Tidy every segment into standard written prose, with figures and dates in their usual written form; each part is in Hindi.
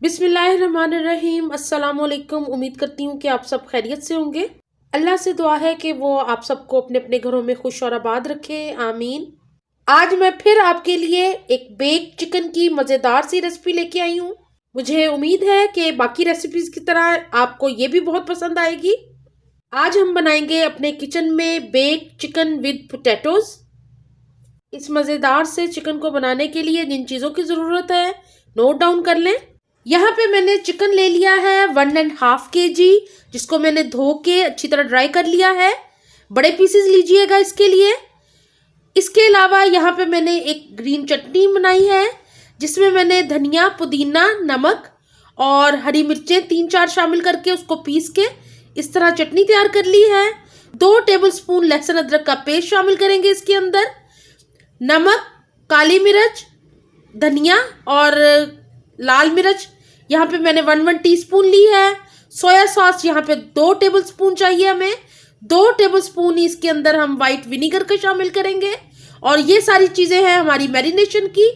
बिस्मिल्लाहिर्रहमानिर्रहीम। अस्सलाम वालेकुम। उम्मीद करती हूँ कि आप सब खैरियत से होंगे। अल्लाह से दुआ है कि वो आप सबको अपने अपने घरों में खुश और आबाद रखे, आमीन। आज मैं फिर आपके लिए एक बेक चिकन की मज़ेदार सी रेसिपी लेके आई हूँ। मुझे उम्मीद है कि बाकी रेसिपीज़ की तरह आपको ये भी बहुत पसंद आएगी। आज हम बनाएंगे अपने किचन में बेक चिकन विद पोटैटोज़। इस मज़ेदार से चिकन को बनाने के लिए जिन चीज़ों की ज़रूरत है नोट डाउन कर लें। यहाँ पे मैंने चिकन ले लिया है 1.5 kg, जिसको मैंने धो के अच्छी तरह ड्राई कर लिया है। बड़े पीसेस लीजिएगा इसके लिए। इसके अलावा यहाँ पे मैंने एक ग्रीन चटनी बनाई है, जिसमें मैंने धनिया, पुदीना, नमक और हरी मिर्चें 3-4 शामिल करके उसको पीस के इस तरह चटनी तैयार कर ली है। 2 टेबलस्पून लहसुन अदरक का पेस्ट शामिल करेंगे इसके अंदर। नमक, काली मिर्च, धनिया और लाल मिर्च यहाँ पे मैंने 1 टीस्पून ली है। सोया सॉस यहाँ पे 2 टेबलस्पून चाहिए हमें। 2 टेबलस्पून इसके अंदर हम वाइट विनीगर का शामिल करेंगे। और ये सारी चीज़ें हैं हमारी मैरिनेशन की।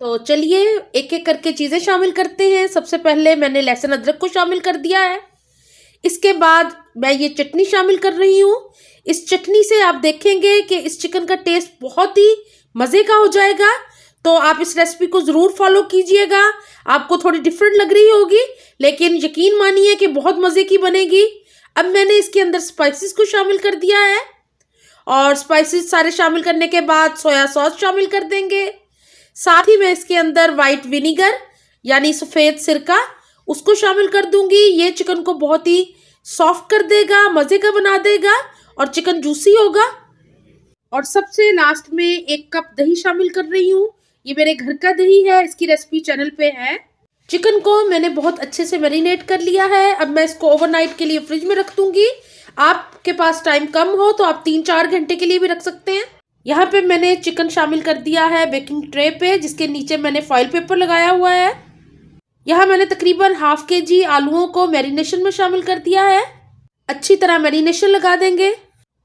तो चलिए एक एक करके चीज़ें शामिल करते हैं। सबसे पहले मैंने लहसुन अदरक को शामिल कर दिया है। इसके बाद मैं ये चटनी शामिल कर रही हूँ। इस चटनी से आप देखेंगे कि इस चिकन का टेस्ट बहुत ही मज़े का हो जाएगा। तो आप इस रेसिपी को ज़रूर फॉलो कीजिएगा। आपको थोड़ी डिफरेंट लग रही होगी, लेकिन यकीन मानिए कि बहुत मज़े की बनेगी। अब मैंने इसके अंदर स्पाइसेस को शामिल कर दिया है और स्पाइसेस सारे शामिल करने के बाद सोया सॉस शामिल कर देंगे। साथ ही मैं इसके अंदर वाइट विनीगर यानी सफ़ेद सिरका उसको शामिल कर दूंगी। ये चिकन को बहुत ही सॉफ्ट कर देगा, मज़े का बना देगा और चिकन जूसी होगा। और सबसे लास्ट में 1 कप दही शामिल कर रही हूँ। ये मेरे घर का दही है, इसकी रेसिपी चैनल पे है। चिकन को मैंने बहुत अच्छे से मैरिनेट कर लिया है। अब मैं इसको ओवरनाइट के लिए फ्रिज में रख दूंगी। आपके पास टाइम कम हो तो आप 3-4 घंटे के लिए भी रख सकते हैं। यहाँ पे मैंने चिकन शामिल कर दिया है बेकिंग ट्रे पे, जिसके नीचे मैंने फॉइल पेपर लगाया हुआ है। यहाँ मैंने तकरीबन 1/2 kg आलूओं को मैरिनेशन में शामिल कर दिया है। अच्छी तरह मैरिनेशन लगा देंगे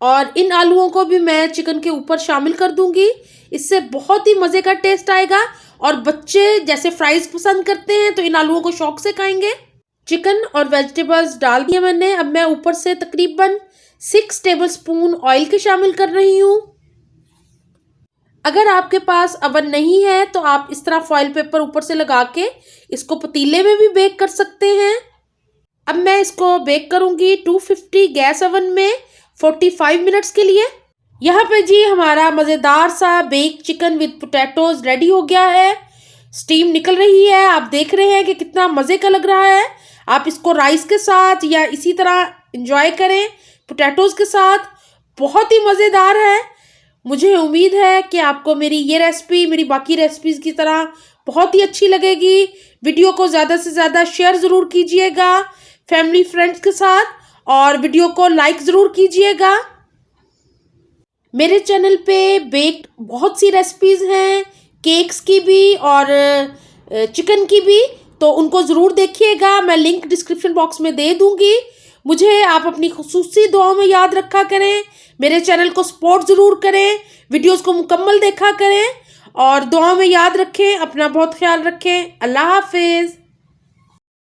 और इन आलूओं को भी मैं चिकन के ऊपर शामिल कर दूंगी। इससे बहुत ही मज़े का टेस्ट आएगा और बच्चे जैसे फ्राइज पसंद करते हैं तो इन आलूओं को शौक से खाएंगे। चिकन और वेजिटेबल्स डाल दिए मैंने। अब मैं ऊपर से तकरीबन 6 टेबलस्पून ऑयल के शामिल कर रही हूँ। अगर आपके पास अवन नहीं है तो आप इस तरह फॉइल पेपर ऊपर से लगा के इसको पतीले में भी बेक कर सकते हैं। अब मैं इसको बेक करूँगी 250 गैस ओवन में 45 मिनट्स के लिए। यहाँ पे जी हमारा मज़ेदार सा bake chicken with potatoes ready हो गया है। स्टीम निकल रही है, आप देख रहे हैं कि कितना मज़े का लग रहा है। आप इसको राइस के साथ या इसी तरह इंजॉय करें पोटैटोज़ के साथ, बहुत ही मज़ेदार है। मुझे उम्मीद है कि आपको मेरी ये रेसिपी मेरी बाकी रेसिपीज़ की तरह बहुत ही अच्छी लगेगी। वीडियो को ज़्यादा से ज़्यादा शेयर ज़रूर कीजिएगा फैमिली फ्रेंड्स के साथ और वीडियो को लाइक ज़रूर कीजिएगा। मेरे चैनल पे बेक बहुत सी रेसिपीज़ हैं, केक्स की भी और चिकन की भी, तो उनको ज़रूर देखिएगा। मैं लिंक डिस्क्रिप्शन बॉक्स में दे दूँगी। मुझे आप अपनी खुसूसी दुआओं में याद रखा करें। मेरे चैनल को सपोर्ट ज़रूर करें, वीडियोस को मुकम्मल देखा करें और दुआओं में याद रखें। अपना बहुत ख्याल रखें। अल्लाह हाफिज़।